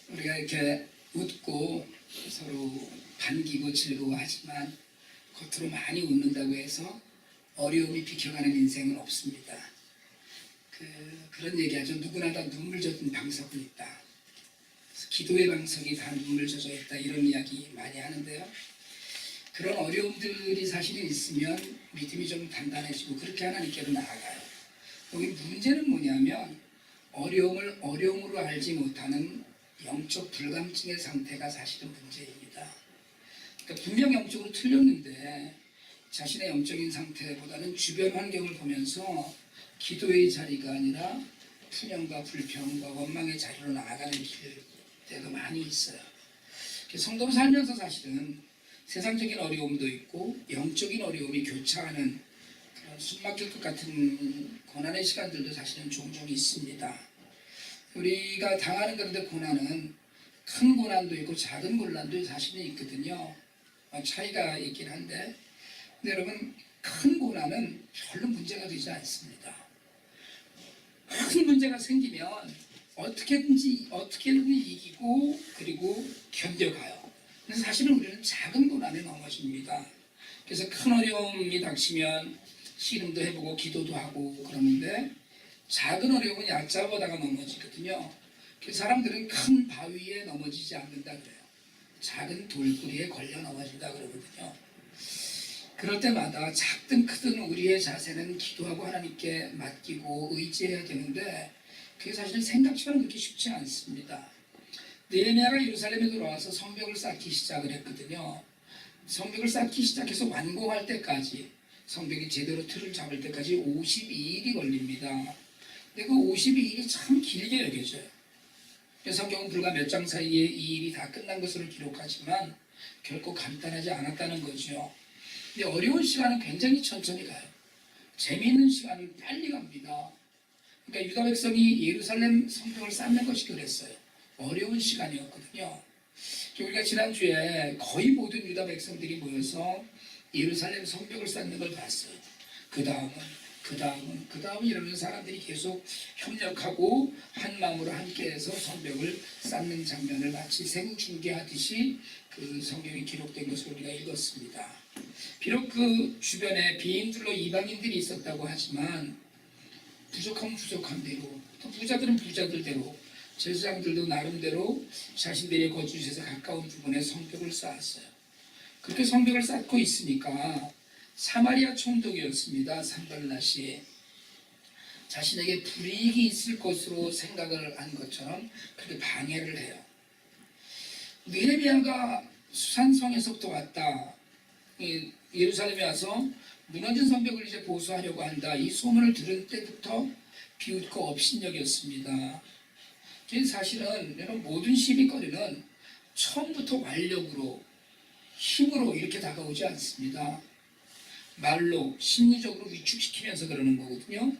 우리가 이렇게 웃고 서로 반기고 즐거워하지만 겉으로 많이 웃는다고 해서 어려움이 비켜가는 인생은 없습니다. 그런 얘기하죠. 누구나 다 눈물 젖은 방석은 있다. 기도의 방석이 다 눈물 젖어 있다. 이런 이야기 많이 하는데요. 그런 어려움들이 사실은 있으면 믿음이 좀 단단해지고 그렇게 하나님께로 나아가요. 여기 문제는 뭐냐면 어려움을 어려움으로 알지 못하는 영적 불감증의 상태가 사실은 문제입니다. 그러니까 분명 영적으로 틀렸는데 자신의 영적인 상태보다는 주변 환경을 보면서 기도의 자리가 아니라 분열과 불평과 원망의 자리로 나아가는 때가 많이 있어요. 성도로 살면서 사실은 세상적인 어려움도 있고 영적인 어려움이 교차하는 그런 숨막힐 것 같은 고난의 시간들도 사실은 종종 있습니다. 우리가 당하는 그런데 고난은 큰 고난도 있고 작은 고난도 사실은 있거든요. 차이가 있긴 한데, 근데 여러분 큰 고난은 별로 문제가 되지 않습니다. 큰 문제가 생기면 어떻게든 이기고 그리고 견뎌가요. 근데 사실은 우리는 작은 고난에 넘어집니다. 그래서 큰 어려움이 닥치면 씨름도 해보고 기도도 하고 그러는데 작은 어려움은 얕잡아다가 넘어지거든요. 그래서 사람들은 큰 바위에 넘어지지 않는다 그래요. 작은 돌뿌리에 걸려 넘어진다 그러거든요. 그럴 때마다 작든 크든 우리의 자세는 기도하고 하나님께 맡기고 의지해야 되는데 그게 사실 생각처럼 그렇게 쉽지 않습니다. 느헤미야가 예루살렘에 들어와서 성벽을 쌓기 시작을 했거든요. 성벽을 쌓기 시작해서 완공할 때까지, 성벽이 제대로 틀을 잡을 때까지 52일이 걸립니다. 근데 그 52일이 참 길게 여겨져요. 성경은 불과 몇 장 사이에 이 일이 다 끝난 것으로 기록하지만 결코 간단하지 않았다는 거죠. 근데 어려운 시간은 굉장히 천천히 가요. 재미있는 시간은 빨리 갑니다. 그러니까 유다 백성이 예루살렘 성벽을 쌓는 것이 그랬어요. 어려운 시간이었거든요. 우리가 지난주에 거의 모든 유다 백성들이 모여서 예루살렘 성벽을 쌓는 걸 봤어요. 그 다음은 이러면서 사람들이 계속 협력하고 한 마음으로 함께해서 성벽을 쌓는 장면을 마치 생중계하듯이 그 성경이 기록된 것을 우리가 읽었습니다. 비록 그 주변에 비인들로 이방인들이 있었다고 하지만 부족하면 부족한 대로, 또 부자들은 부자들대로, 제사장들도 나름대로 자신들의 거주지에서 가까운 부분에 성벽을 쌓았어요. 그렇게 성벽을 쌓고 있으니까 사마리아 총독이었습니다. 산발랏이 자신에게 불이익이 있을 것으로 생각을 한 것처럼 그렇게 방해를 해요. 느헤미야가 수산성에서부터 왔다, 예루살렘에 와서 무너진 성벽을 이제 보수하려고 한다, 이 소문을 들은 때부터 비웃고 업신여겼습니다. 사실은 이런 모든 시비거리는 처음부터 완력으로, 힘으로 이렇게 다가오지 않습니다. 말로, 심리적으로 위축시키면서 그러는 거거든요.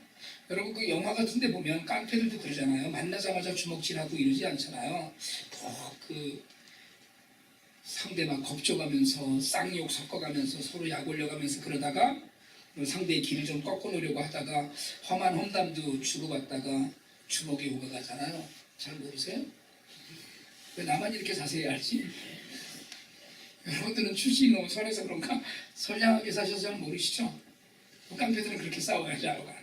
여러분 그 영화 같은 데 보면 깡패들도 그러잖아요. 만나자마자 주먹질하고 이러지 않잖아요. 그 상대 막 겁줘가면서 쌍욕 섞어가면서 서로 약 올려가면서 그러다가 상대의 길을 좀 꺾어놓으려고 하다가 험한 험담도 주고받다가 주먹이 오고 가잖아요. 잘 모르세요? 왜 나만 이렇게 자세히 알지? 여러분들은 출신이 너무 선해서 그런가 선량하게 사셔서 잘 모르시죠? 깡패들은 그렇게 싸워야지 알아가.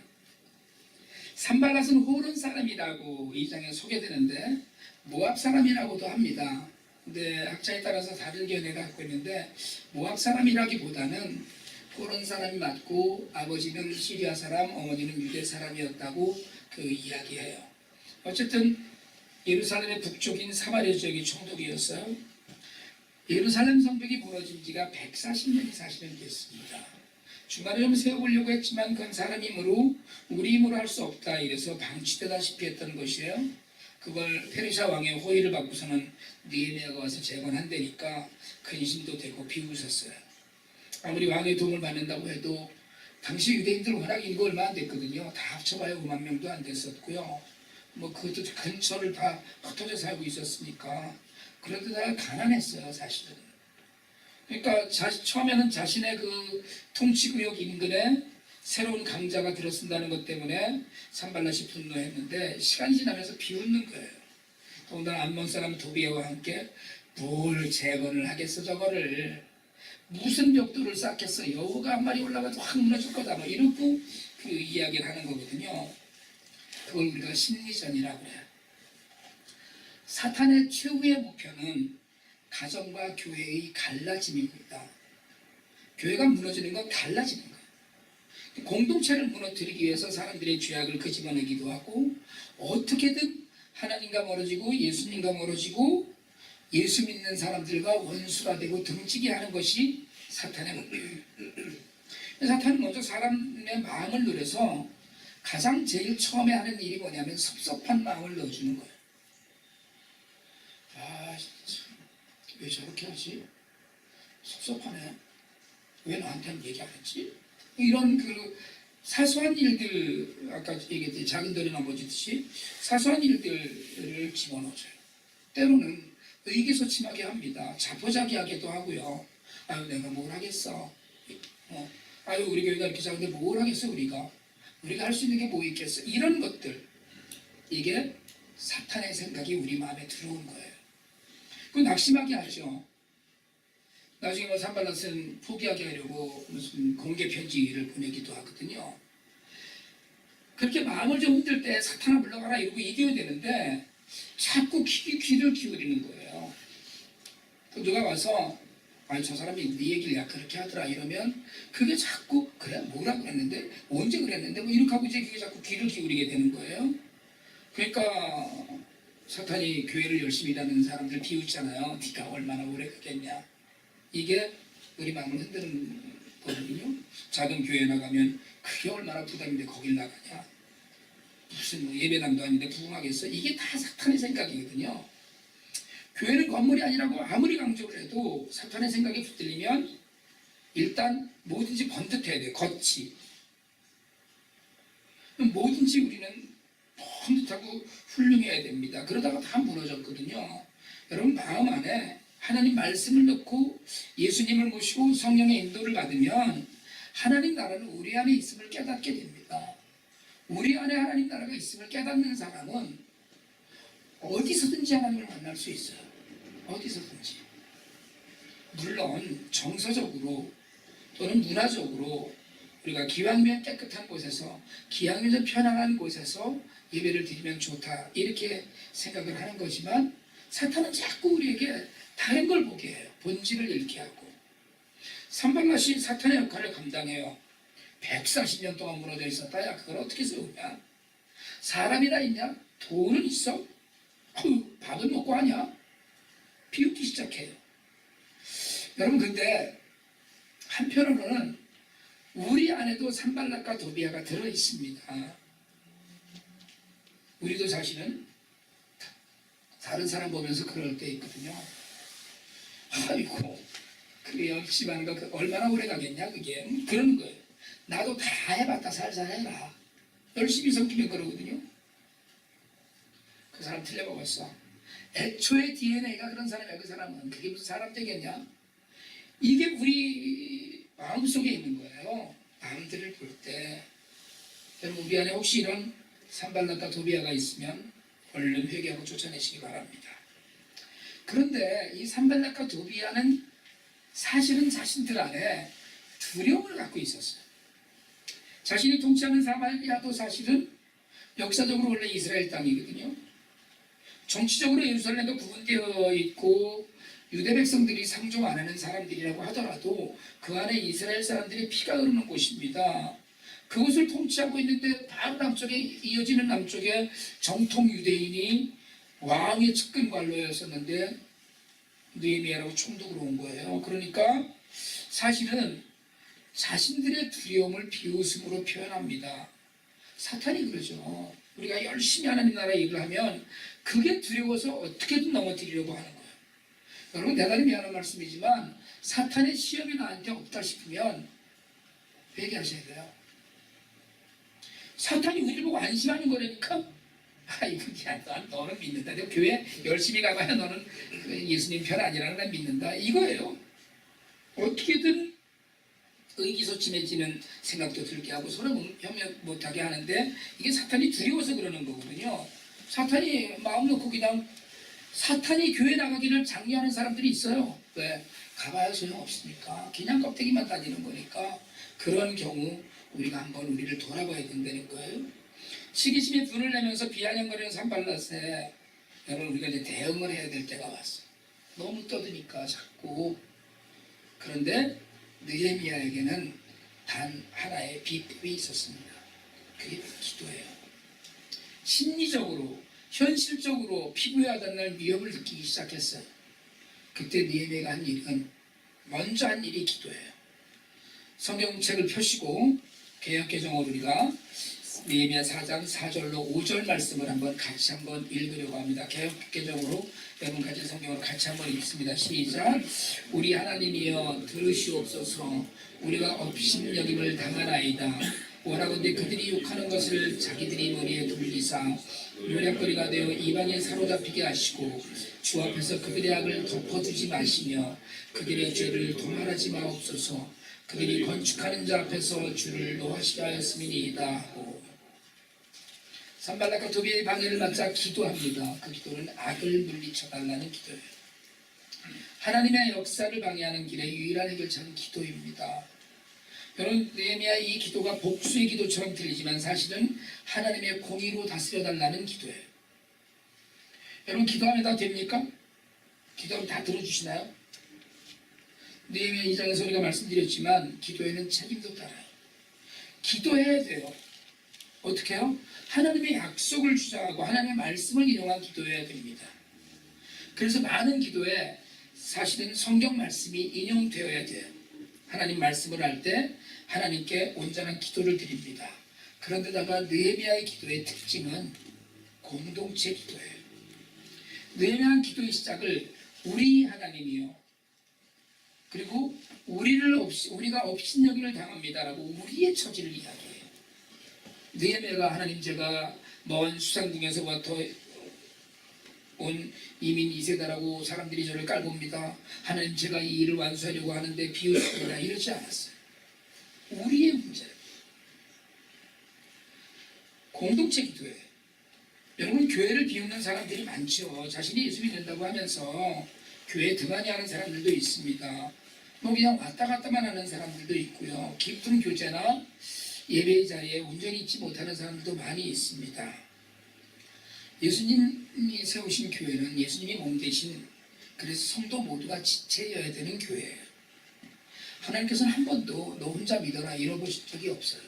산발랏은 호른 사람이라고 이 장에 소개되는데 모압 사람이라고도 합니다. 근데 학자에 따라서 다른 견해가 갖고 있는데 모압 사람이라기보다는 호른 사람이 맞고 아버지는 시리아 사람, 어머니는 유대 사람이었다고 그 이야기해요. 어쨌든 예루살렘의 북쪽인 사마리아 지역이 총독이었어요. 예루살렘 성벽이 무너진 지가 140년이 사실은 됐습니다. 중간에 좀 세워보려고 했지만 그건 사람 힘으로, 우리 힘으로 할 수 없다 이래서 방치되다시피 했던 것이에요. 그걸 페르시아 왕의 호의를 받고서는 느헤미야가 와서 재건한다니까 근심도 되고 비웃었어요. 아무리 왕의 도움을 받는다고 해도 당시 유대인들 워낙 인구 얼마 안 됐거든요. 다 합쳐봐야 5만 명도 안 됐었고요. 그것도 근처를 다 흩어져 살고 있었으니까 그런데다가 가난했어요, 사실은. 그러니까 처음에는 자신의 그 통치구역 인근에 새로운 강자가 들어선다는 것 때문에 산발랏이 분노했는데 시간이 지나면서 비웃는 거예요. 더군다나 암몬 사람 도비아와 함께 뭘 재건을 하겠어 저거를. 무슨 벽돌을 쌓겠어. 여우가 한 마리 올라가도 확 무너질 거다. 뭐 이러고 그 이야기를 하는 거거든요. 그걸 우리가 심리전이라고 해요. 사탄의 최후의 목표는 가정과 교회의 갈라짐입니다. 교회가 무너지는 건 갈라지는 거예요. 공동체를 무너뜨리기 위해서 사람들의 죄악을 끄집어내기도 하고 어떻게든 하나님과 멀어지고 예수님과 멀어지고 예수 믿는 사람들과 원수가 되고 등지게 하는 것이 사탄의 목표예요. 사탄은 먼저 사람의 마음을 노려서 가장 제일 처음에 하는 일이 뭐냐면 섭섭한 마음을 넣어주는 거예요. 아, 왜 저렇게 하지? 섭섭하네. 왜 나한테는 얘기 안 했지? 이런 그 사소한 일들, 아까 얘기했듯이 작은 돌이 넘어지듯이 사소한 일들을 집어넣어줘요. 때로는 의기소침하게 합니다. 자포자기하게도 하고요. 아유 내가 뭘 하겠어. 아유 우리 교회가 이렇게 작은데 뭘 하겠어 우리가 할 수 있는 게 뭐 있겠어. 이런 것들, 이게 사탄의 생각이 우리 마음에 들어온 거예요. 그 낙심하게 하죠. 나중에 뭐 산발랏은 포기하게 하려고 무슨 공개 편지를 보내기도 하거든요. 그렇게 마음을 좀 흔들 때 사탄아 물러가라 이러고 이겨야 되는데 자꾸 귀를 기울이는 거예요. 그 누가 와서 아니 저 사람이 네 얘기를 야 그렇게 하더라 이러면 그게 자꾸 그래 뭐라 그랬는데 언제 그랬는데 뭐 이렇게 하고 이제 그게 자꾸 귀를 기울이게 되는 거예요. 그러니까 사탄이 교회를 열심히 다니는 사람들 비웃잖아요. 네가 얼마나 오래 가겠냐. 이게 우리 마음을 흔드는 거거든요. 작은 교회 나가면 그게 얼마나 부담인데 거길 나가냐. 무슨 뭐 예배당도 아닌데 부흥하겠어. 이게 다 사탄의 생각이거든요. 교회는 건물이 아니라고 아무리 강조를 해도 사탄의 생각이 붙들리면 일단 뭐든지 번듯해야 돼요. 겉이. 뭐든지 우리는 번듯하고 훌륭해야 됩니다. 그러다가 다 무너졌거든요. 여러분 마음 안에 하나님 말씀을 넣고 예수님을 모시고 성령의 인도를 받으면 하나님 나라는 우리 안에 있음을 깨닫게 됩니다. 우리 안에 하나님 나라가 있음을 깨닫는 사람은 어디서든지 하나님을 만날 수 있어요. 어디서든지. 물론 정서적으로 또는 문화적으로 우리가 기왕이면 깨끗한 곳에서 기왕이면 편안한 곳에서 예배를 드리면 좋다 이렇게 생각을 하는 거지만 사탄은 자꾸 우리에게 다른 걸 보게 해요. 본질을 잃게 하고. 산발랏이 사탄의 역할을 감당해요. 140년 동안 무너져 있었다. 야 그걸 어떻게 세우냐. 사람이나 있냐. 돈은 있어. 밥은 먹고 하냐. 비웃기 시작해요. 여러분 근데 한편으로는 우리 안에도 산발랏과 도비아가 들어있습니다. 우리도 사실은 다른 사람 보면서 그럴 때 있거든요. 아이고 그게 열심히 하는 거 얼마나 오래 가겠냐 그게. 그러는 거예요. 나도 다 해봤다. 살살 해라. 열심히 섬기면 그러거든요. 그 사람 틀려먹었어. 애초에 DNA가 그런 사람이야. 그 사람은 그게 무슨 사람 되겠냐. 이게 우리 마음속에 있는 거예요. 남들을 볼 때. 여러분 우리 안에 혹시 이런 산발랏과 도비아가 있으면 얼른 회개하고 쫓아내시기 바랍니다. 그런데 이 산발랏과 도비아는 사실은 자신들 안에 두려움을 갖고 있었어요. 자신이 통치하는 사마리아도 사실은 역사적으로 원래 이스라엘 땅이거든요. 정치적으로 예루살렘과 구분되어 있고 유대 백성들이 상종 안 하는 사람들이라고 하더라도 그 안에 이스라엘 사람들의 피가 흐르는 곳입니다. 그곳을 통치하고 있는데 바로 남쪽에 이어지는 남쪽에 정통 유대인이 왕의 측근 관로였었는데 느헤미야라고 총독으로 온 거예요. 그러니까 사실은 자신들의 두려움을 비웃음으로 표현합니다. 사탄이 그러죠. 우리가 열심히 하나님 나라 일을 하면 그게 두려워서 어떻게든 넘어뜨리려고 하는 거예요. 여러분 대단히 미안한 말씀이지만 사탄의 시험이 나한테 없다 싶으면 회개하셔야 돼요. 사탄이 우리를 보고 안심하는 거라니까. 아이고 너는 믿는다. 내가 교회 열심히 가봐야 너는 예수님 편 아니라는 걸 믿는다. 이거예요. 어떻게든 의기소침해지는 생각도 들게 하고 서로 협력 못하게 하는데 이게 사탄이 두려워서 그러는 거거든요. 사탄이 마음 놓고 그냥 사탄이 교회 나가기를 장려하는 사람들이 있어요. 왜? 가봐야 소용없으니까. 그냥 껍데기만 다니는 거니까. 그런 경우 우리가 한번 우리를 돌아봐야 된다는 거예요. 시기심에 분을 내면서 비아냥거리는 산발랏에 여러분 우리가 이제 대응을 해야 될 때가 왔어. 너무 떠드니까 자꾸. 그런데 느헤미야에게는 단 하나의 비법이 있었습니다. 그게 기도예요. 심리적으로 현실적으로 피부에 와닿는 위협을 느끼기 시작했어요. 그때 느헤미야가 한 일은 먼저 한 일이 기도예요. 성경책을 펴시고 개역개정으로 우리가 느헤미야 4장 4절로 5절 말씀을 같이 한번 읽으려고 합니다. 개역개정으로 여러분 같이 성경으로 같이 한번 읽습니다. 시작. 우리 하나님이여 들으시옵소서. 우리가 업신여김을 당하나이다. 원하건대 그들이 욕하는 것을 자기들이 머리에 돌리사 요략거리가 되어 이방에 사로잡히게 하시고 주 앞에서 그들의 악을 덮어두지 마시며 그들의 죄를 도말하지 마옵소서. 그들이 건축하는 자 앞에서 주를 노하시게 하였음이니이다 하고 산발락과 도비의 방해를 맞자 기도합니다. 그 기도는 악을 물리쳐달라는 기도예요. 하나님의 역사를 방해하는 길에 유일한 해결책은 기도입니다. 여러분 느헤미야 이 기도가 복수의 기도처럼 들리지만 사실은 하나님의 공의로 다스려달라는 기도예요. 여러분 기도하면 다 됩니까? 기도하면 다 들어주시나요? 느헤미야 2장에서 우리가 말씀드렸지만 기도에는 책임도 따라요. 기도해야 돼요. 어떻게 해요? 하나님의 약속을 주장하고 하나님의 말씀을 인용한 기도해야 됩니다. 그래서 많은 기도에 사실은 성경 말씀이 인용되어야 돼요. 하나님 말씀을 할 때 하나님께 온전한 기도를 드립니다. 그런데다가 느헤미야의 기도의 특징은 공동체 기도예요. 느헤미야 기도의 시작을 우리 하나님이요. 그리고 우리가 업신여김을 당합니다라고 우리의 처지를 이야기해요. 느헤미야가 하나님 제가 먼 수상궁에서부터 온 이민 2세다라고 사람들이 저를 깔봅니다. 하나님 제가 이 일을 완수하려고 하는데 비우십니다. 이러지 않았어요. 우리의 문제예요. 공동체 기도예요. 여러분 교회를 비웃는 사람들이 많죠. 자신이 예수 믿는다고 하면서 교회 등한히 하는 사람들도 있습니다. 뭐 그냥 왔다 갔다만 하는 사람들도 있고요. 깊은 교제나 예배의 자리에 온전히 있지 못하는 사람들도 많이 있습니다. 예수님이 세우신 교회는 예수님이 몸 대신 그래서 성도 모두가 지체여야 되는 교회예요. 하나님께서는 한 번도 너 혼자 믿어라 이러보신 적이 없어요.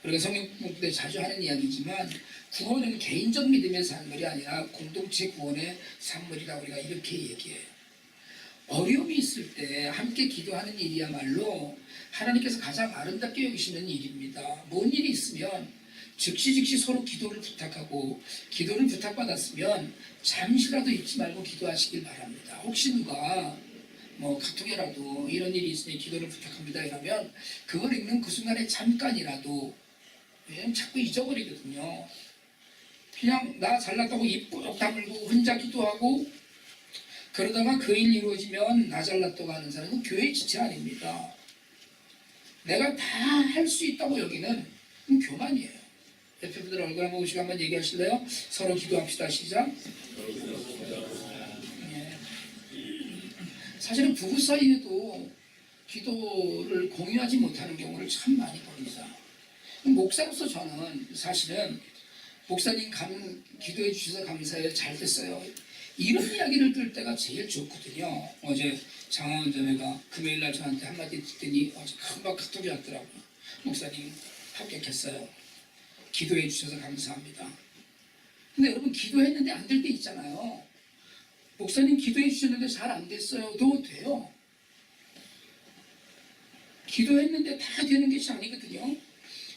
우리가 성경 공부 때 자주 하는 이야기지만 구원은 개인적 믿음의 산물이 아니라 공동체 구원의 산물이라고 우리가 이렇게 얘기해요. 어려움이 있을 때 함께 기도하는 일이야말로 하나님께서 가장 아름답게 여기시는 일입니다. 뭔 일이 있으면 즉시 서로 기도를 부탁하고 기도를 부탁받았으면 잠시라도 잊지 말고 기도하시길 바랍니다. 혹시 누가 카톡에라도 이런 일이 있으니 기도를 부탁합니다 이러면 그걸 읽는 그 순간에 잠깐이라도 자꾸 잊어버리거든요. 그냥 나 잘났다고 입 꾹 다물고 혼자 기도하고 그러다가 그 일 이루어지면 나 잘났다고 하는 사람은 교회 지체 아닙니다. 내가 다 할 수 있다고 여기는 교만이에요. 옆에 분들 얼굴 한번 보시고 한번 얘기하실래요? 서로 기도합시다. 시작. 사실은 부부 사이에도 기도를 공유하지 못하는 경우를 참 많이 봅니다. 목사로서 저는 사실은 목사님 기도해 주셔서 감사해요. 잘 됐어요. 이런 이야기를 들을 때가 제일 좋거든요. 어제 장하원 자매가 금요일날 저한테 한마디 듣더니 어제 금방 카톡이 왔더라고요. 목사님 합격했어요. 기도해 주셔서 감사합니다. 근데 여러분 기도했는데 안 될 때 있잖아요. 목사님 기도해 주셨는데 잘 안 됐어요. 도 돼요. 기도했는데 다 되는 것이 아니거든요.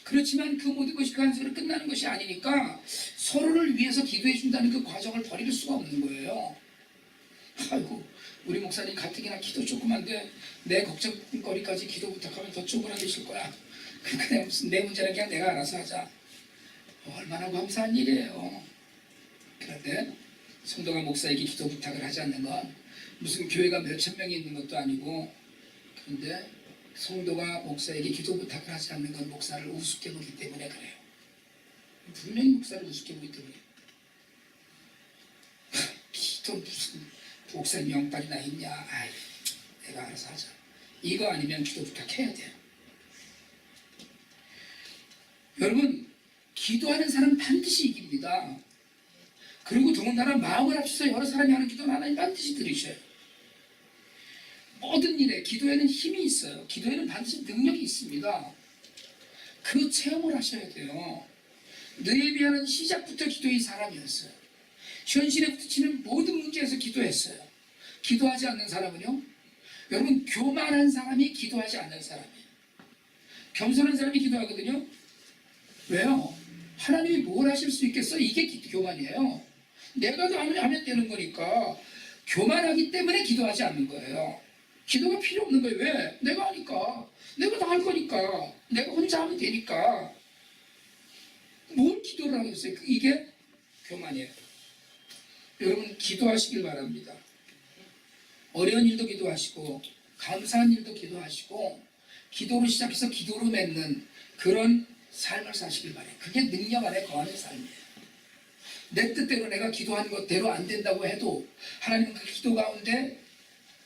그렇지만 그 모든 것이 그 한순간에 끝나는 것이 아니니까 서로를 위해서 기도해 준다는 그 과정을 버릴 수가 없는 거예요. 아이고 우리 목사님 가뜩이나 기도 조그만데 내 걱정거리까지 기도 부탁하면 더 쪼그라드실 거야. 그냥 무슨 내 문제는 그냥 내가 알아서 하자. 얼마나 감사한 일이에요. 그런데 성도가 목사에게 기도 부탁을 하지 않는 건 무슨 교회가 몇천 명이 있는 것도 아니고 그런데 성도가 목사에게 기도 부탁을 하지 않는 건 목사를 우습게 보기 때문에 그래요. 분명히 목사를 우습게 보기 때문에 또 무슨 목사님 명발이나 있냐. 아이, 내가 알아서 하자. 이거 아니면 기도 부탁해야 돼요. 여러분, 기도하는 사람 반드시 이깁니다. 그리고 더군다나 마음을 합쳐서 여러 사람이 하는 기도는 하나님 반드시 들으셔요. 모든 일에 기도에는 힘이 있어요. 기도에는 반드시 능력이 있습니다. 그 체험을 하셔야 돼요. 느헤미야는 시작부터 기도의 사람이었어요. 현실에 부딪히는 모든 문제에서 기도했어요. 기도하지 않는 사람은요, 여러분, 교만한 사람이 기도하지 않는 사람이에요. 겸손한 사람이 기도하거든요. 왜요? 하나님이 뭘 하실 수 있겠어? 이게 교만이에요. 내가 더 하면 되는 거니까. 교만하기 때문에 기도하지 않는 거예요. 기도가 필요 없는 거예요. 왜? 내가 하니까. 내가 다 할 거니까. 내가 혼자 하면 되니까. 뭘 기도를 하겠어요? 이게 교만이에요. 여러분, 기도하시길 바랍니다. 어려운 일도 기도하시고 감사한 일도 기도하시고 기도로 시작해서 기도로 맺는 그런 삶을 사시길 바라요. 그게 능력 안에 거하는 삶이에요. 내 뜻대로 내가 기도한 것대로 안 된다고 해도 하나님은 그 기도 가운데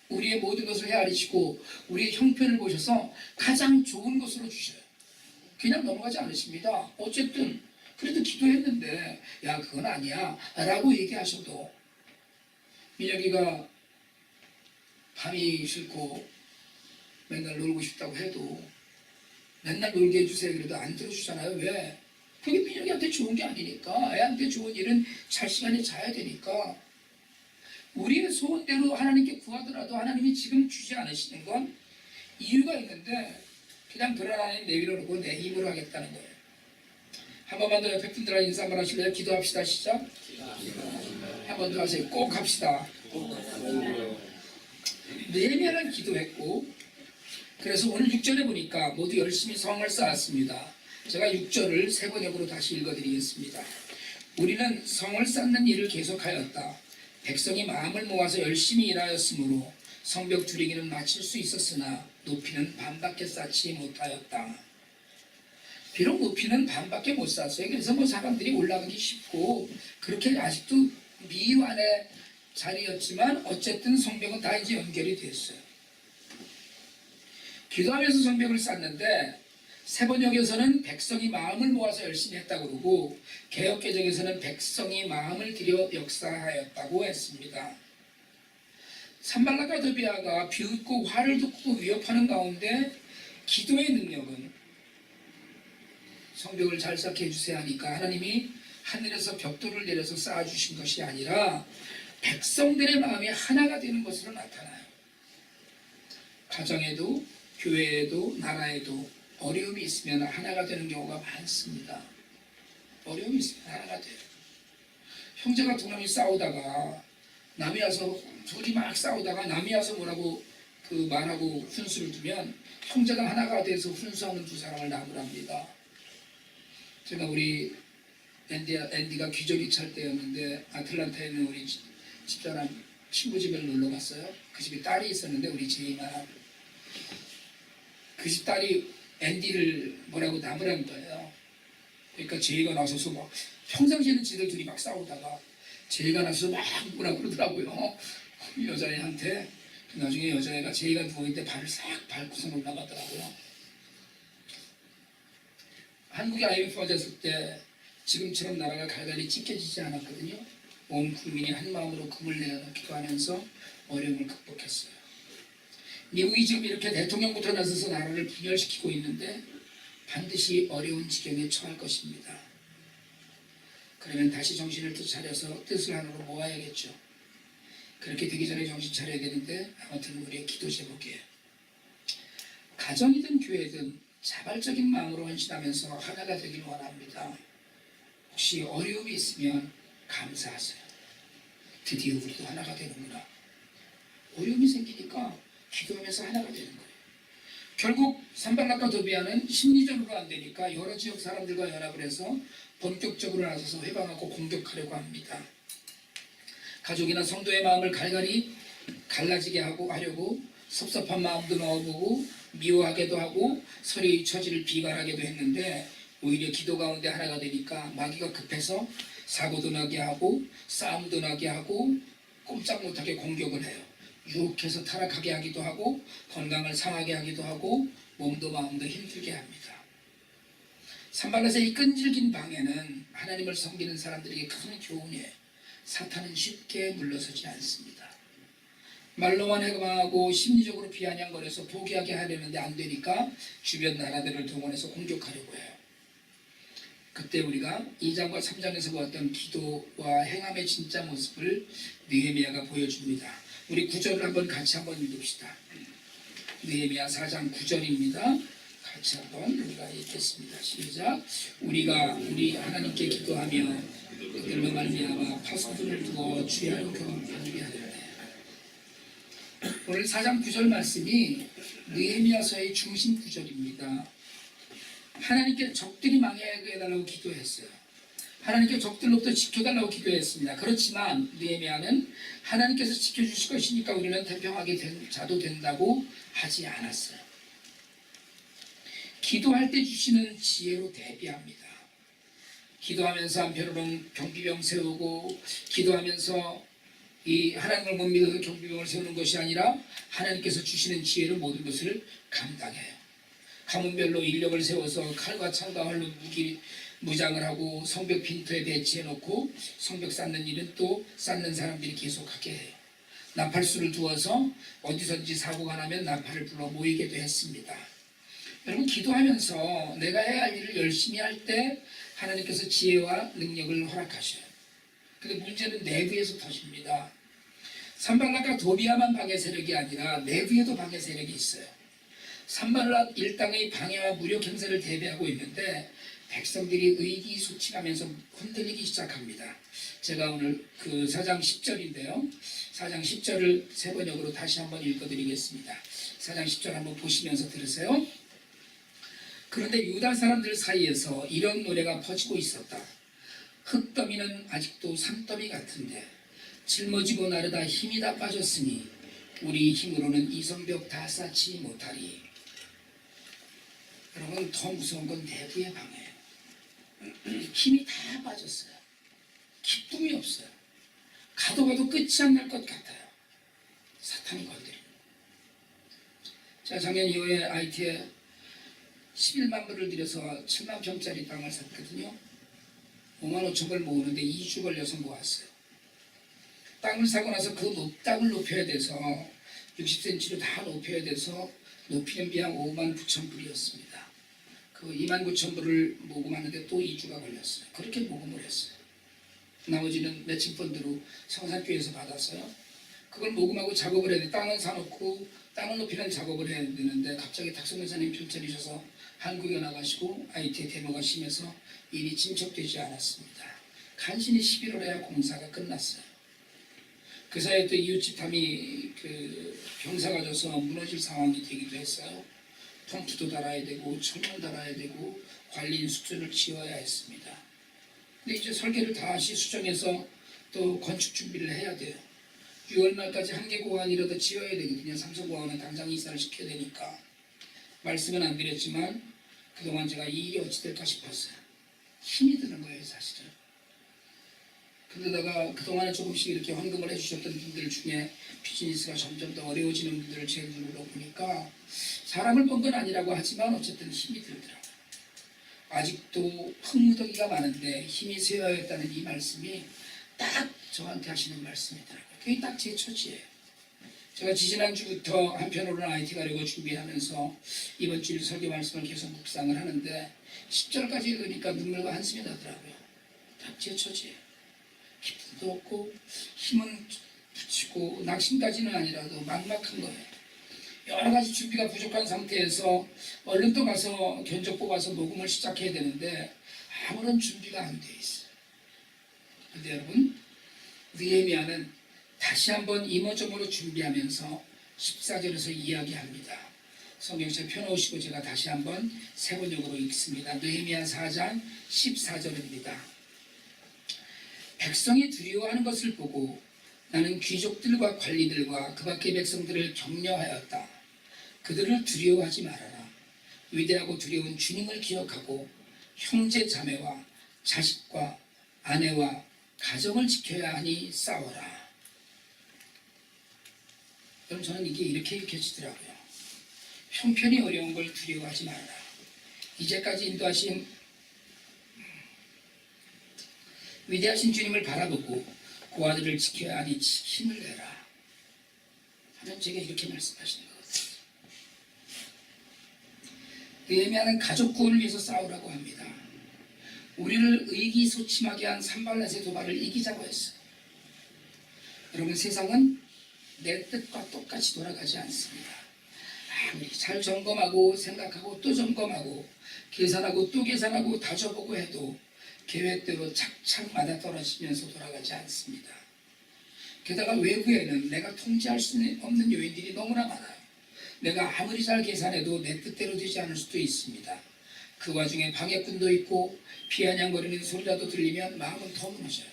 우리의 모든 것을 헤아리시고 우리의 형편을 보셔서 가장 좋은 것으로 주셔요. 그냥 넘어가지 않으십니다. 어쨌든 그래도 기도했는데 야, 그건 아니야 라고 얘기하셔도, 민혁이가 밤이 싫고 맨날 놀고 싶다고 해도 맨날 놀게 해주세요 그래도 안 들어주잖아요. 왜? 그게 민혁이한테 좋은 게 아니니까. 애한테 좋은 일은 잘 시간에 자야 되니까. 우리의 소원대로 하나님께 구하더라도 하나님이 지금 주지 않으시는 건 이유가 있는데 그냥 그런 하나님 내밀어놓고 내 힘으로 하겠다는 거예요. 한 번만 더 옆에 분들하고 인사 한번 하실래요? 기도합시다. 시작. 한 번 더 하세요. 꼭 합시다. 네메는 기도했고, 그래서 오늘 6절에 보니까 모두 열심히 성을 쌓았습니다. 제가 6절을 세 번역으로 다시 읽어드리겠습니다. 우리는 성을 쌓는 일을 계속하였다. 백성이 마음을 모아서 열심히 일하였으므로 성벽 두리기는 마칠 수 있었으나 높이는 반밖에 쌓지 못하였다. 비록 높이는 반밖에 못 쌓았어요. 그래서 뭐 사람들이 올라가기 쉽고 그렇게 아직도 미완의 자리였지만 어쨌든 성벽은 다 이제 연결이 됐어요. 기도하면서 성벽을 쌓는데 세번역에서는 백성이 마음을 모아서 열심히 했다고 그러고 개역개정에서는 백성이 마음을 들여 역사하였다고 했습니다. 산발락과 도비아가 비웃고 화를 듣고 위협하는 가운데 기도의 능력은 성벽을 잘 쌓게 해주세요 하니까 하나님이 하늘에서 벽돌을 내려서 쌓아주신 것이 아니라 백성들의 마음이 하나가 되는 것으로 나타나요. 가정에도 교회에도 나라에도 어려움이 있으면 하나가 되는 경우가 많습니다. 어려움이 있으면 하나가 돼요. 형제가 두 놈이 싸우다가 남이 와서 둘이 막 싸우다가 남이 와서 뭐라고 말하고 훈수를 두면 형제가 하나가 돼서 훈수하는 두 사람을 나무랍니다. 제가 우리 앤디가 기저귀 찰 때였는데 아틀란타에 있는 우리 집사람 친구 집에 놀러 갔어요. 그 집에 딸이 있었는데 우리 제이만 그 집 딸이 앤디를 뭐라고 나무란 거예요. 그러니까 제이가 나서서 막 평상시에는 지들 둘이 막 싸우다가 제이가 나서서 막 뭐라고 그러더라고요. 여자애한테. 나중에 여자애가 제이가 누워있는데 발을 싹 밟고서 올라가더라고요. 한국이 IMF 맞았을 때 지금처럼 나라가 갈갈이 찢겨지지 않았거든요. 온 국민이 한 마음으로 금을 내어 기도하면서 어려움을 극복했어요. 미국이 지금 이렇게 대통령부터 나서서 나라를 분열시키고 있는데 반드시 어려운 지경에 처할 것입니다. 그러면 다시 정신을 또 차려서 뜻을 하나로 모아야겠죠. 그렇게 되기 전에 정신 차려야 되는데 아무튼 우리의 기도 제목이에요. 가정이든 교회든 자발적인 마음으로 헌신하면서 하나가 되길 원합니다. 혹시 어려움이 있으면 감사하세요. 드디어 우리도 하나가 되는구나. 어려움이 생기니까 기도하면서 하나가 되는 거예요. 결국 산발락과 도비아는 심리적으로 안 되니까 여러 지역 사람들과 연합을 해서 본격적으로 나서서 회방하고 공격하려고 합니다. 가족이나 성도의 마음을 갈갈이 갈라지게 하려고 섭섭한 마음도 넣어보고 미워하게도 하고 서로의 처지를 비관하게도 했는데 오히려 기도 가운데 하나가 되니까 마귀가 급해서 사고도 나게 하고 싸움도 나게 하고 꼼짝 못하게 공격을 해요. 유혹해서 타락하게 하기도 하고 건강을 상하게 하기도 하고 몸도 마음도 힘들게 합니다. 산발랏의 이 끈질긴 방해는 하나님을 섬기는 사람들에게 큰 교훈이에요. 사탄은 쉽게 물러서지 않습니다. 말로만 해방하고 심리적으로 비아냥거려서 포기하게 하려는데 안 되니까 주변 나라들을 동원해서 공격하려고 해요. 그때 우리가 2장과 3장에서 보았던 기도와 행함의 진짜 모습을 느헤미야가 보여줍니다. 우리 9절을 같이 한번 읽읍시다. 느헤미야 4장 9절입니다. 같이 한번 우리가 읽겠습니다. 시작. 우리가 우리 하나님께 기도하며 그들로 말미암아 파수꾼을 두어 주의 은총을 받게 하리라. 오늘 4장 9절 말씀이 느헤미야서의 중심 구절입니다. 하나님께 적들이 망하게 해달라고 기도했어요. 하나님께 적들로부터 지켜달라고 기도했습니다. 그렇지만 느헤미야는 하나님께서 지켜주실 것이니까 우리는 태평하게 자도 된다고 하지 않았어요. 기도할 때 주시는 지혜로 대비합니다. 기도하면서 한편으로는 경비병 세우고 기도하면서 이 하나님을 못 믿어서 경비병을 세우는 것이 아니라 하나님께서 주시는 지혜로 모든 것을 감당해요. 가문별로 인력을 세워서 칼과 창과 활로 무장을 하고 성벽 빈터에 배치해놓고 성벽 쌓는 일은 또 쌓는 사람들이 계속하게 해요. 나팔수를 두어서 어디선지 사고가 나면 나팔을 불러 모이게도 했습니다. 여러분, 기도하면서 내가 해야 할 일을 열심히 할 때 하나님께서 지혜와 능력을 허락하셔요. 근데 문제는 내부에서 터집니다. 산발랏과 도비야만 방해 세력이 아니라 내부에도 방해 세력이 있어요. 산발랏 일당의 방해와 무력 행세를 대비하고 있는데 백성들이 의기소침하면서 흔들리기 시작합니다. 제가 오늘 그 4장 10절인데요. 4장 10절을 세 번역으로 다시 한번 읽어드리겠습니다. 4장 10절 한번 보시면서 들으세요. 그런데 유다 사람들 사이에서 이런 노래가 퍼지고 있었다. 흙더미는 아직도 산더미 같은데 짊어지고 나르다 힘이 다 빠졌으니 우리 힘으로는 이 성벽 다 쌓지 못하리. 여러분, 더 무서운 건 내부의 방해예요. 힘이 다 빠졌어요. 기쁨이 없어요. 가도 끝이 안 날 것 같아요. 사탄이 건드립니다. 제가 작년 2월에 IT에 11만 불을 들여서 7만 평짜리 땅을 샀거든요. 5만 5천 불 모으는데 2주 걸려서 모았어요. 땅을 사고 나서 그 땅을 높여야 돼서 60cm로 다 높여야 돼서 높이는 비용 5만 9천 불이었습니다. 그 2만 9천 불을 모금하는데 또 2주가 걸렸어요. 그렇게 모금을 했어요. 나머지는 매칭 펀드로 성산교회에서 받았어요. 그걸 모금하고 작업을 해야 돼. 땅은 사놓고 땅을 높이는 작업을 해야 되는데 갑자기 탁성교사님 편찮으셔서 한국에 나가시고 IT의 데모가 심해서 일이 진척되지 않았습니다. 간신히 11월에야 공사가 끝났어요. 그 사이에 또 이웃집탐이 그 병사가 져서 무너질 상황이 되기도 했어요. 펌프도 달아야 되고 천문 달아야 되고 관리인 숙소를 지어야 했습니다. 근데 이제 설계를 다시 수정해서 또 건축 준비를 해야 돼요. 6월 말까지 한 개 공항이라도 지어야 되거든요. 삼성공항은 당장 이사를 시켜야 되니까. 말씀은 안 드렸지만 그동안 제가 이 일이 어찌 될까 싶었어요. 힘이 드는 거예요, 사실은. 그러다가 그동안에 조금씩 이렇게 헌금을 해주셨던 분들 중에 비즈니스가 점점 더 어려워지는 분들을 제 눈으로 보니까 사람을 본 건 아니라고 하지만 어쨌든 힘이 들더라고요. 아직도 흙무더기가 많은데 힘이 쇠하였다는 이 말씀이 딱 저한테 하시는 말씀이더라고요. 그게 딱 제 처지예요. 제가 지지난주부터 한편으로는 IT 가려고 준비하면서 이번 주일 설교 말씀을 계속 묵상을 하는데 10절까지 읽으니까 눈물과 한숨이 나더라고요. 딱 제 처지예요. 기쁨도 없고 힘은 붙이고 낙심까지는 아니라도 막막한 거예요. 여러 가지 준비가 부족한 상태에서 얼른 또 가서 견적 뽑아서 녹음을 시작해야 되는데 아무런 준비가 안 돼 있어요. 그런데 여러분, 느헤미야는 다시 한번 이모저모로 준비하면서 14절에서 이야기합니다. 성경책 펴놓으시고 제가 다시 한번 세 번역으로 읽습니다. 느헤미야 4장 14절입니다. 백성이 두려워하는 것을 보고 나는 귀족들과 관리들과 그 밖의 백성들을 격려하였다. 그들을 두려워하지 말아라. 위대하고 두려운 주님을 기억하고 형제 자매와 자식과 아내와 가정을 지켜야 하니 싸워라. 여러분 저는 이게 이렇게 읽혀지더라고요. 형편이 어려운 걸 두려워하지 말아라. 이제까지 인도하신 위대하신 주님을 바라보고 그 아들을 지켜야 하니 힘을 내라 하면 제게 이렇게 말씀하시는 것 같아요. 느헤미야는 가족 구원을 위해서 싸우라고 합니다. 우리를 의기소침하게 한 산발랏의 도발을 이기자고 했어요. 여러분 세상은 내 뜻과 똑같이 돌아가지 않습니다. 아무리 잘 점검하고 생각하고 또 점검하고 계산하고 또 계산하고 다져보고 해도 계획대로 착착 맞아떨어지면서 돌아가지 않습니다. 게다가 외부에는 내가 통제할 수 없는 요인들이 너무나 많아요. 내가 아무리 잘 계산해도 내 뜻대로 되지 않을 수도 있습니다. 그 와중에 방해꾼도 있고 비아냥거리는 소리라도 들리면 마음은 더 무너져요.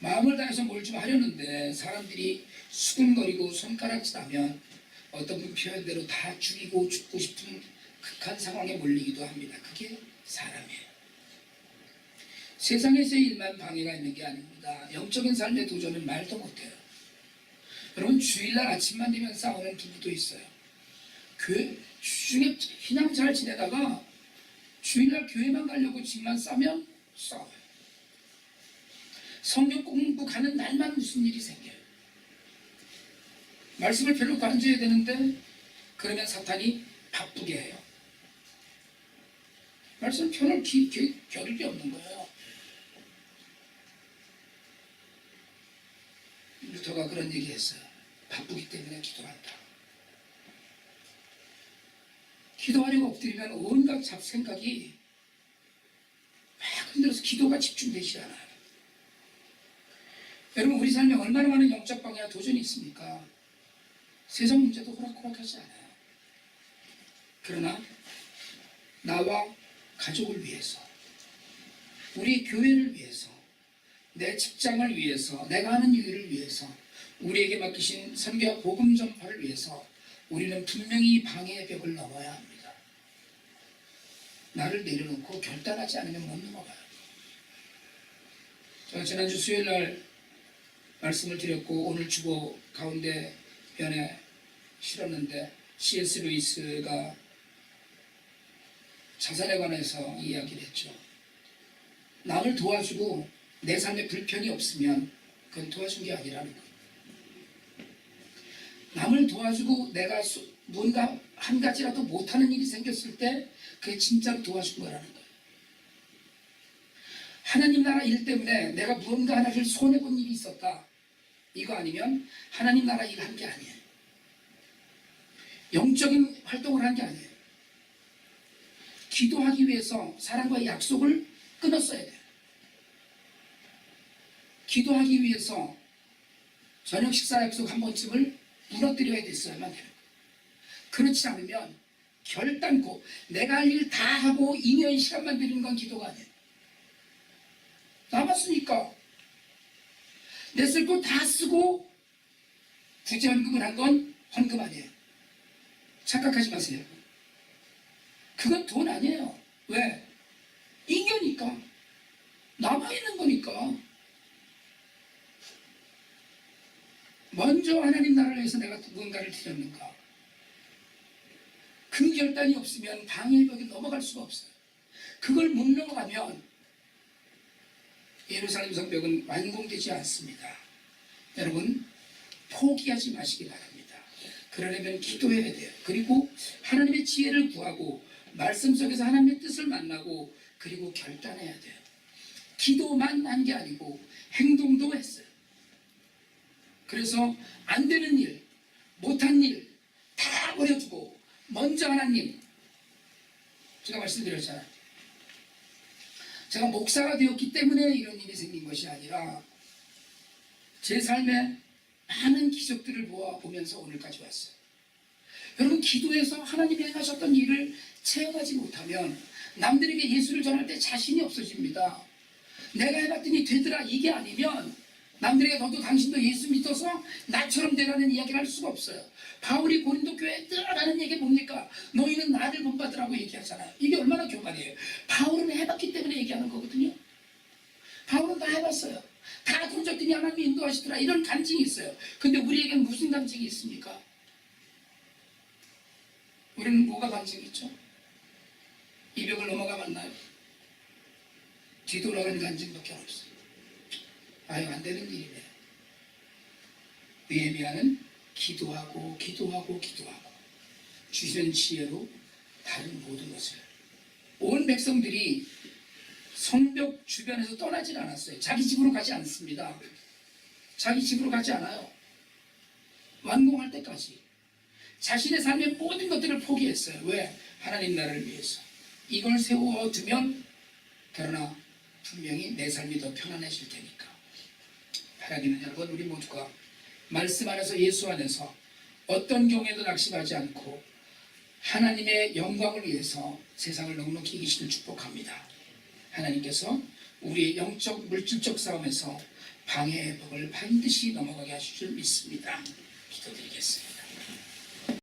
마음을 다해서 뭘 좀 하려는데 사람들이 수근거리고 손가락질하면 어떤 분 표현대로 다 죽이고 죽고 싶은 극한 상황에 몰리기도 합니다. 그게 사람이에요. 세상에서의 일만 방해가 있는 게 아닙니다. 영적인 삶의 도전은 말도 못해요. 여러분 주일날 아침만 되면 싸우는 부부도 있어요. 교회 주중에 그냥 잘 지내다가 주일날 교회만 가려고 집만 싸면 싸워요. 성경 공부 가는 날만 무슨 일이 생겨요. 말씀을 별로 관줘야 되는데 그러면 사탄이 바쁘게 해요. 말씀 편을 겨룰 게 없는 거예요. 루터가 그런 얘기 했어요. 바쁘기 때문에 기도한다. 기도하려고 엎드리면 온갖 잡생각이 막 흔들어서 기도가 집중되지 않아요. 여러분 우리 삶에 얼마나 많은 영적 방해와 도전이 있습니까? 세상 문제도 호락호락하지 않아요. 그러나 나와 가족을 위해서, 우리 교회를 위해서, 내 직장을 위해서, 내가 하는 일을 위해서, 우리에게 맡기신 선교와 복음 전파를 위해서 우리는 분명히 방해의 벽을 넘어야 합니다. 나를 내려놓고 결단하지 않으면 못 넘어가요. 제가 지난주 수요일날 말씀을 드렸고 오늘 주보 가운데 면에 실었는데 C.S. 루이스가 자살에 관해서 이야기를 했죠. 남을 도와주고 내 삶에 불편이 없으면 그건 도와준 게 아니라는 거예요. 남을 도와주고 내가 뭔가 한 가지라도 못하는 일이 생겼을 때 그게 진짜로 도와준 거라는 거예요. 하나님 나라 일 때문에 내가 무언가 하나를 손해본 일이 있었다. 이거 아니면 하나님 나라 일을 한 게 아니에요. 영적인 활동을 한 게 아니에요. 기도하기 위해서 사람과의 약속을 끊었어야 돼요. 기도하기 위해서 저녁 식사 약속 한 번쯤을 무너뜨려야 됐어야만 돼요. 그렇지 않으면 결단코 내가 할 일 다 하고 잉여인 시간만 드리는 건 기도가 아니에요. 남았으니까 내 쓸 거 다 쓰고 구제헌금을 한 건 헌금 아니에요. 착각하지 마세요. 그건 돈 아니에요. 왜? 잉여니까. 남아있는 거니까. 먼저 하나님 나라를 위해서 내가 무언가를 드렸는가. 그 결단이 없으면 방해의 벽에 넘어갈 수가 없어요. 그걸 못 넘어가면 예루살렘 성벽은 완공되지 않습니다. 여러분 포기하지 마시기 바랍니다. 그러려면 기도해야 돼요. 그리고 하나님의 지혜를 구하고 말씀 속에서 하나님의 뜻을 만나고 그리고 결단해야 돼요. 기도만 한 게 아니고 행동도 했어요. 그래서 안 되는 일, 못한 일 다 버려두고 먼저 하나님, 제가 말씀드렸잖아요. 제가 목사가 되었기 때문에 이런 일이 생긴 것이 아니라 제 삶에 많은 기적들을 보면서 오늘까지 왔어요. 여러분 기도해서 하나님이 행하셨던 일을 체험하지 못하면 남들에게 예수를 전할 때 자신이 없어집니다. 내가 해봤더니 되더라 이게 아니면 남들에게 너도 당신도 예수 믿어서 나처럼 되라는 이야기를 할 수가 없어요. 바울이 고린도 교회에 뜨라는 얘기 뭡니까? 너희는 나를 본받으라고 얘기하잖아요. 이게 얼마나 교만이에요. 바울은 해봤기 때문에 얘기하는 거거든요. 바울은 다 해봤어요. 다 손잡더니 하나님이 인도하시더라. 이런 간증이 있어요. 근데 우리에게는 무슨 간증이 있습니까? 우리는 뭐가 간증이 있죠? 이 벽을 넘어가 봤나요? 뒤돌아가는 간증밖에 없어요. 아유, 안 되는 일이네. 느헤미야는 기도하고 주시는 지혜로 다른 모든 것을, 온 백성들이 성벽 주변에서 떠나질 않았어요. 자기 집으로 가지 않습니다. 자기 집으로 가지 않아요. 완공할 때까지 자신의 삶의 모든 것들을 포기했어요. 왜? 하나님 나라를 위해서. 이걸 세워두면, 그러나 분명히 내 삶이 더 편안해질 테니까. 바라기는 여러분, 우리 모두가 말씀 안에서, 예수 안에서 어떤 경우에도 낙심하지 않고 하나님의 영광을 위해서 세상을 넉넉히 이기시길 축복합니다. 하나님께서 우리의 영적 물질적 싸움에서 방해의 벽을 반드시 넘어가게 하실 줄 믿습니다. 기도드리겠습니다.